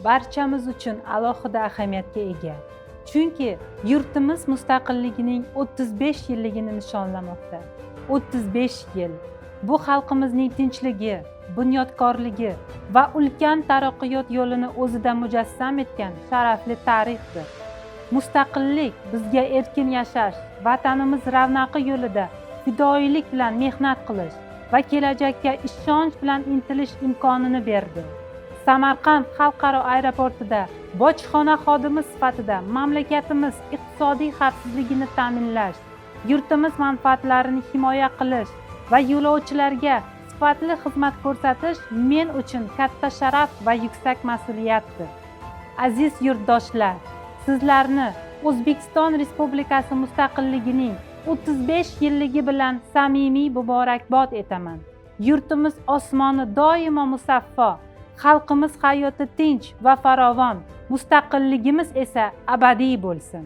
barchamiz uchun alohida ahamiyatga ega. Chunki yurtimiz mustaqilligining 35 yilligini nishonlamoqda. 35 yil. Bu xalqimizning tinchligi, bunyodkorligi va ulkan taraqqiyot yo'lini o'zida mujassam etgan sharafli tarixdir. Mustaqillik bizga erkin yashash, vatanimiz ravnaqi yo'lida fidoyilik bilan mehnat qilish va kelajakka ishonch bilan intilish imkonini berdi. Samarqand xalqaro aeroportida bojxona xodimi sifatida mamlakatimiz iqtisodiy xavfsizligini ta'minlash, yurtimiz manfaatlarini himoya qilish va yo'lovchilarga sifatli xizmat ko'rsatish men uchun katta sharaf va yuksak mas'uliyatdir. Aziz yurtdoshlar, sizlarni O'zbekiston Respublikasi mustaqilligining 35 yilligi bilan samimiy muborakbod etaman. Yurtimiz osmoni doimo musaffo, xalqimiz hayoti tinch va farovon, mustaqilligimiz esa abadiy bo'lsin.